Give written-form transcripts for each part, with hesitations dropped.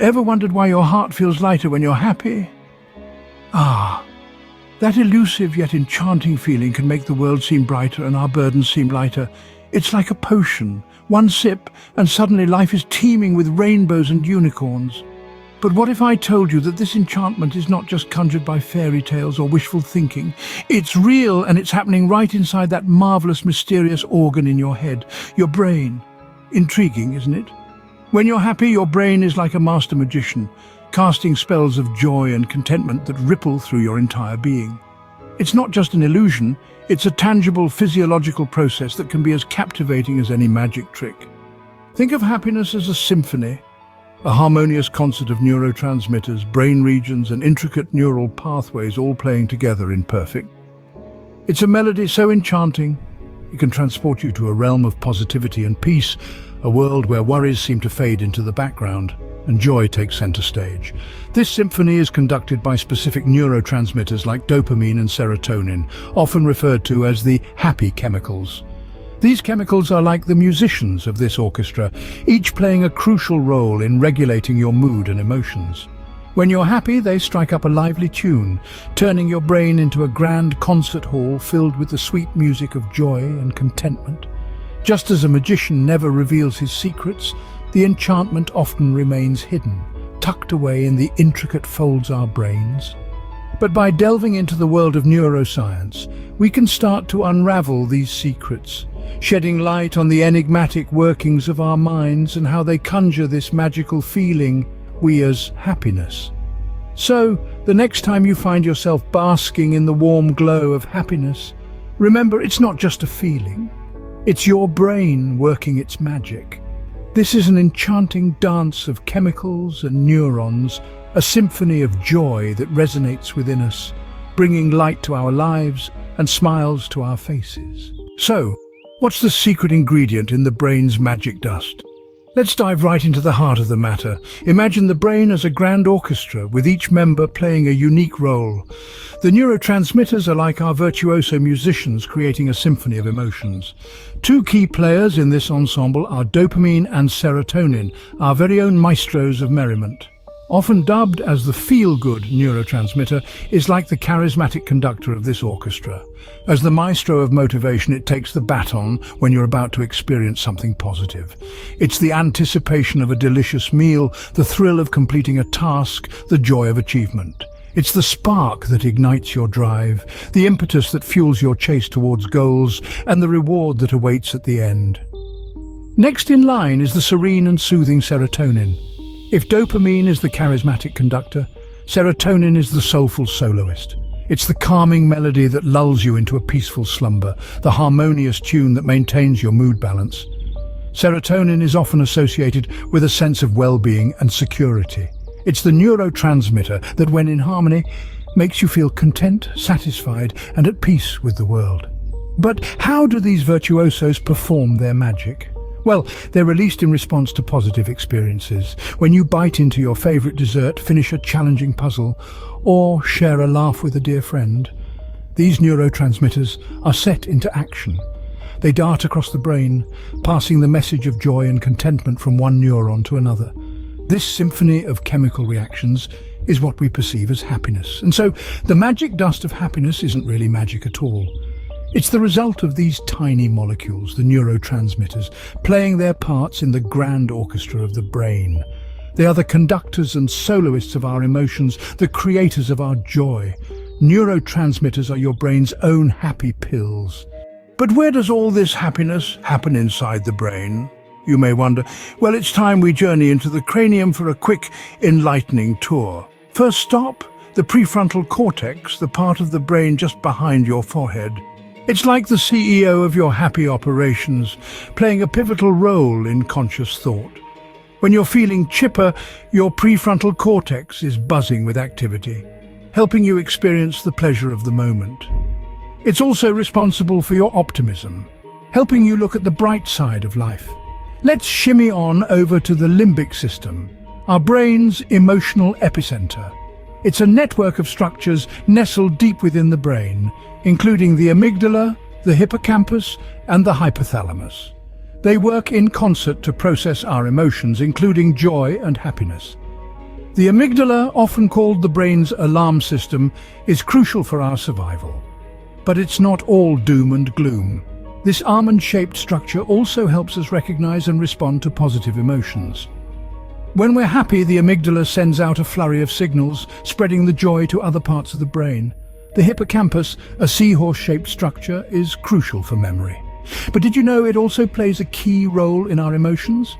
Ever wondered why your heart feels lighter when you're happy? Ah, that elusive yet enchanting feeling can make the world seem brighter and our burdens seem lighter. It's like a potion. One sip and suddenly life is teeming with rainbows and unicorns. But what if I told you that this enchantment is not just conjured by fairy tales or wishful thinking? It's real, and it's happening right inside that marvelous, mysterious organ in your head, your brain. Intriguing, isn't it? When you're happy, your brain is like a master magician, casting spells of joy and contentment that ripple through your entire being. It's not just an illusion, it's a tangible physiological process that can be as captivating as any magic trick. Think of happiness as a symphony, a harmonious concert of neurotransmitters, brain regions, and intricate neural pathways all playing together in perfect. It's a melody so enchanting, it can transport you to a realm of positivity and peace, a world where worries seem to fade into the background and joy takes center stage. This symphony is conducted by specific neurotransmitters like dopamine and serotonin, often referred to as the happy chemicals. These chemicals are like the musicians of this orchestra, each playing a crucial role in regulating your mood and emotions. When you're happy, they strike up a lively tune, turning your brain into a grand concert hall filled with the sweet music of joy and contentment. Just as a magician never reveals his secrets, the enchantment often remains hidden, tucked away in the intricate folds of our brains. But by delving into the world of neuroscience, we can start to unravel these secrets, shedding light on the enigmatic workings of our minds and how they conjure this magical feeling we as happiness. So, the next time you find yourself basking in the warm glow of happiness, remember it's not just a feeling, it's your brain working its magic. This is an enchanting dance of chemicals and neurons, a symphony of joy that resonates within us, bringing light to our lives and smiles to our faces. So, what's the secret ingredient in the brain's magic dust? Let's dive right into the heart of the matter. Imagine the brain as a grand orchestra, with each member playing a unique role. The neurotransmitters are like our virtuoso musicians creating a symphony of emotions. Two key players in this ensemble are dopamine and serotonin, our very own maestros of merriment. Often dubbed as the feel-good neurotransmitter, is like the charismatic conductor of this orchestra. As the maestro of motivation, it takes the baton when you're about to experience something positive. It's the anticipation of a delicious meal, the thrill of completing a task, the joy of achievement. It's the spark that ignites your drive, the impetus that fuels your chase towards goals, and the reward that awaits at the end. Next in line is the serene and soothing serotonin. If dopamine is the charismatic conductor, serotonin is the soulful soloist. It's the calming melody that lulls you into a peaceful slumber, the harmonious tune that maintains your mood balance. Serotonin is often associated with a sense of well-being and security. It's the neurotransmitter that, when in harmony, makes you feel content, satisfied, and at peace with the world. But how do these virtuosos perform their magic? Well, they're released in response to positive experiences. When you bite into your favorite dessert, finish a challenging puzzle, or share a laugh with a dear friend, these neurotransmitters are set into action. They dart across the brain, passing the message of joy and contentment from one neuron to another. This symphony of chemical reactions is what we perceive as happiness. And so, the magic dust of happiness isn't really magic at all. It's the result of these tiny molecules, the neurotransmitters, playing their parts in the grand orchestra of the brain. They are the conductors and soloists of our emotions, the creators of our joy. Neurotransmitters are your brain's own happy pills. But where does all this happiness happen inside the brain? You may wonder. Well, it's time we journey into the cranium for a quick, enlightening tour. First stop, the prefrontal cortex, the part of the brain just behind your forehead. It's like the CEO of your happy operations, playing a pivotal role in conscious thought. When you're feeling chipper, your prefrontal cortex is buzzing with activity, helping you experience the pleasure of the moment. It's also responsible for your optimism, helping you look at the bright side of life. Let's shimmy on over to the limbic system, our brain's emotional epicenter. It's a network of structures nestled deep within the brain, including the amygdala, the hippocampus, and the hypothalamus. They work in concert to process our emotions, including joy and happiness. The amygdala, often called the brain's alarm system, is crucial for our survival. But it's not all doom and gloom. This almond-shaped structure also helps us recognize and respond to positive emotions. When we're happy, the amygdala sends out a flurry of signals, spreading the joy to other parts of the brain. The hippocampus, a seahorse-shaped structure, is crucial for memory. But did you know it also plays a key role in our emotions?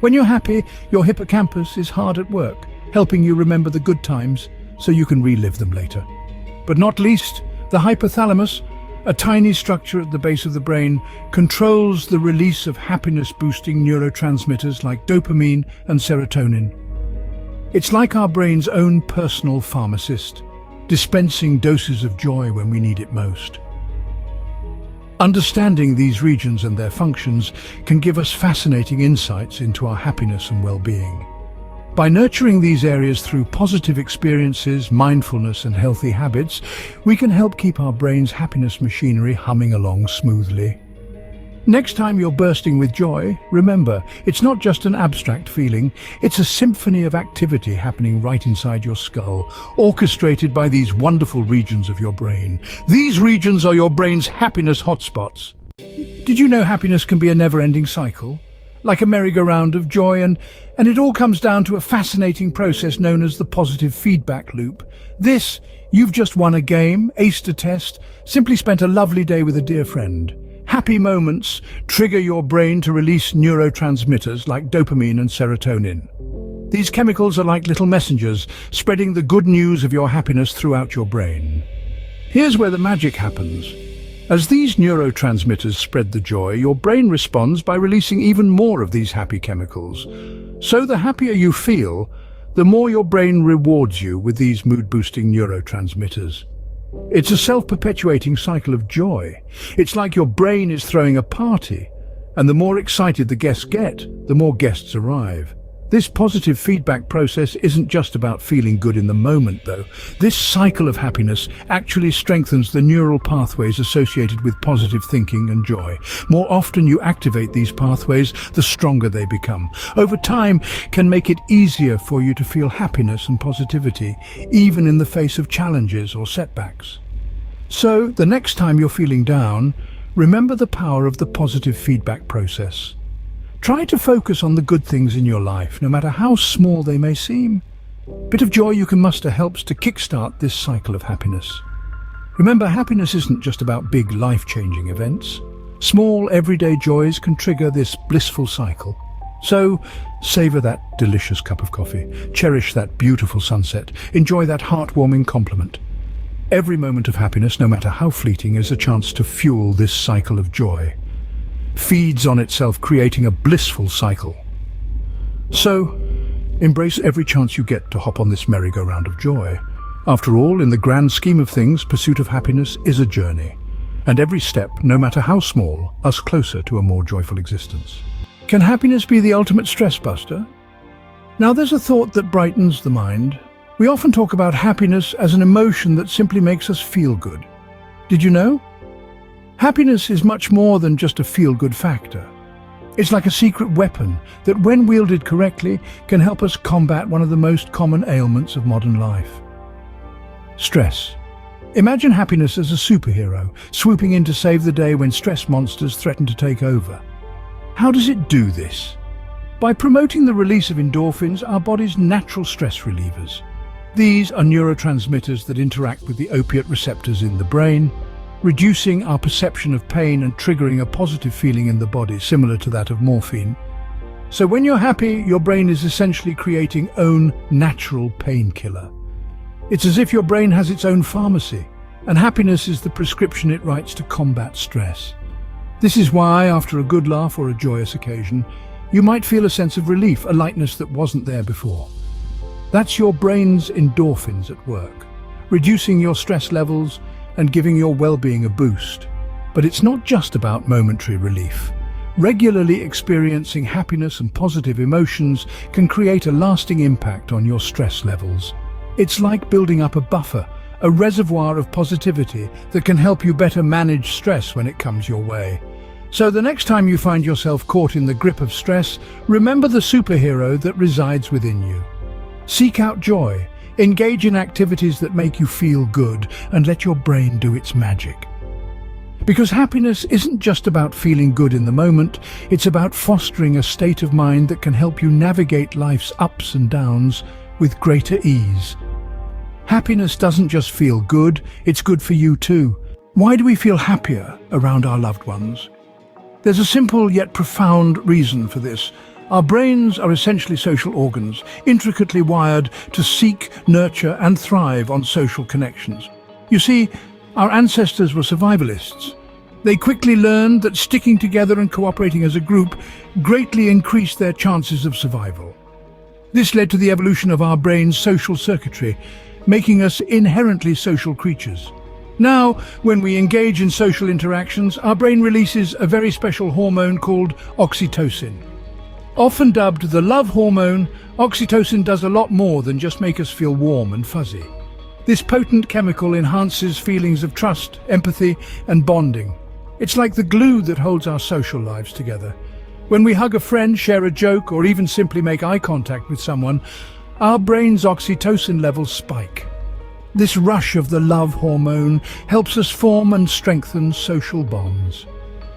When you're happy, your hippocampus is hard at work, helping you remember the good times so you can relive them later. But not least, the hypothalamus, a tiny structure at the base of the brain, controls the release of happiness-boosting neurotransmitters like dopamine and serotonin. It's like our brain's own personal pharmacist, dispensing doses of joy when we need it most. Understanding these regions and their functions can give us fascinating insights into our happiness and well-being. By nurturing these areas through positive experiences, mindfulness and healthy habits, we can help keep our brain's happiness machinery humming along smoothly. Next time you're bursting with joy, remember, it's not just an abstract feeling, it's a symphony of activity happening right inside your skull, orchestrated by these wonderful regions of your brain. These regions are your brain's happiness hotspots. Did you know happiness can be a never-ending cycle? Like a merry-go-round of joy, and it all comes down to a fascinating process known as the positive feedback loop. You've just won a game, aced a test, simply spent a lovely day with a dear friend. Happy moments trigger your brain to release neurotransmitters like dopamine and serotonin. These chemicals are like little messengers, spreading the good news of your happiness throughout your brain. Here's where the magic happens. As these neurotransmitters spread the joy, your brain responds by releasing even more of these happy chemicals. So the happier you feel, the more your brain rewards you with these mood-boosting neurotransmitters. It's a self-perpetuating cycle of joy. It's like your brain is throwing a party, and the more excited the guests get, the more guests arrive. This positive feedback process isn't just about feeling good in the moment, though. This cycle of happiness actually strengthens the neural pathways associated with positive thinking and joy. More often you activate these pathways, the stronger they become. Over time, can make it easier for you to feel happiness and positivity, even in the face of challenges or setbacks. So, the next time you're feeling down, remember the power of the positive feedback process. Try to focus on the good things in your life, no matter how small they may seem. A bit of joy you can muster helps to kickstart this cycle of happiness. Remember, happiness isn't just about big life-changing events. Small, everyday joys can trigger this blissful cycle. So, savor that delicious cup of coffee, cherish that beautiful sunset, enjoy that heartwarming compliment. Every moment of happiness, no matter how fleeting, is a chance to fuel this cycle of joy. Feeds on itself, creating a blissful cycle. So, embrace every chance you get to hop on this merry-go-round of joy. After all, in the grand scheme of things, pursuit of happiness is a journey. And every step, no matter how small, us closer to a more joyful existence. Can happiness be the ultimate stress buster? Now, there's a thought that brightens the mind. We often talk about happiness as an emotion that simply makes us feel good. Did you know? Happiness is much more than just a feel-good factor. It's like a secret weapon that, when wielded correctly, can help us combat one of the most common ailments of modern life: stress. Imagine happiness as a superhero, swooping in to save the day when stress monsters threaten to take over. How does it do this? By promoting the release of endorphins, our body's natural stress relievers. These are neurotransmitters that interact with the opiate receptors in the brain, reducing our perception of pain and triggering a positive feeling in the body, similar to that of morphine. So when you're happy, your brain is essentially creating own natural painkiller. It's as if your brain has its own pharmacy, and happiness is the prescription it writes to combat stress. This is why, after a good laugh or a joyous occasion, you might feel a sense of relief, a lightness that wasn't there before. That's your brain's endorphins at work, reducing your stress levels and giving your well-being a boost. But it's not just about momentary relief. Regularly experiencing happiness and positive emotions can create a lasting impact on your stress levels. It's like building up a buffer, a reservoir of positivity that can help you better manage stress when it comes your way. So the next time you find yourself caught in the grip of stress, remember the superhero that resides within you. Seek out joy, engage in activities that make you feel good, and let your brain do its magic. Because happiness isn't just about feeling good in the moment, it's about fostering a state of mind that can help you navigate life's ups and downs with greater ease. Happiness doesn't just feel good, it's good for you too. Why do we feel happier around our loved ones? There's a simple yet profound reason for this. Our brains are essentially social organs, intricately wired to seek, nurture, and thrive on social connections. You see, our ancestors were survivalists. They quickly learned that sticking together and cooperating as a group greatly increased their chances of survival. This led to the evolution of our brain's social circuitry, making us inherently social creatures. Now, when we engage in social interactions, our brain releases a very special hormone called oxytocin. Often dubbed the love hormone, oxytocin does a lot more than just make us feel warm and fuzzy. This potent chemical enhances feelings of trust, empathy, and bonding. It's like the glue that holds our social lives together. When we hug a friend, share a joke, or even simply make eye contact with someone, our brain's oxytocin levels spike. This rush of the love hormone helps us form and strengthen social bonds.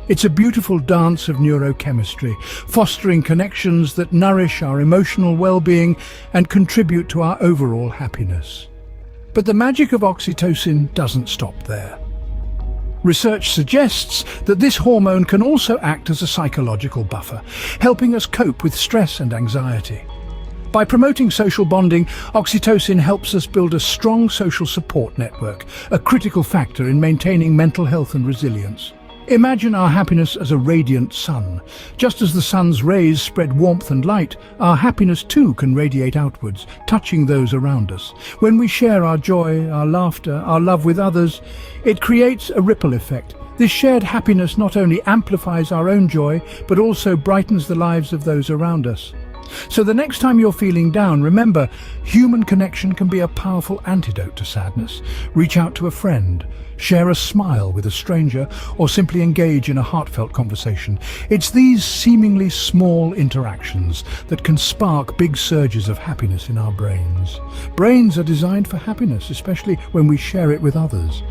It's a beautiful dance of neurochemistry, fostering connections that nourish our emotional well-being and contribute to our overall happiness. But the magic of oxytocin doesn't stop there. Research suggests that this hormone can also act as a psychological buffer, helping us cope with stress and anxiety. By promoting social bonding, oxytocin helps us build a strong social support network, a critical factor in maintaining mental health and resilience. Imagine our happiness as a radiant sun. Just as the sun's rays spread warmth and light, our happiness too can radiate outwards, touching those around us. When we share our joy, our laughter, our love with others, it creates a ripple effect. This shared happiness not only amplifies our own joy, but also brightens the lives of those around us. So the next time you're feeling down, remember, human connection can be a powerful antidote to sadness. Reach out to a friend, share a smile with a stranger, or simply engage in a heartfelt conversation. It's these seemingly small interactions that can spark big surges of happiness in our brains. Brains are designed for happiness, especially when we share it with others.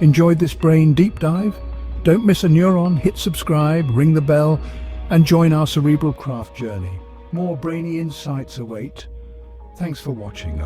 Enjoyed this brain deep dive? Don't miss a neuron, hit subscribe, ring the bell, and join our cerebral craft journey. More brainy insights await. Thanks for watching.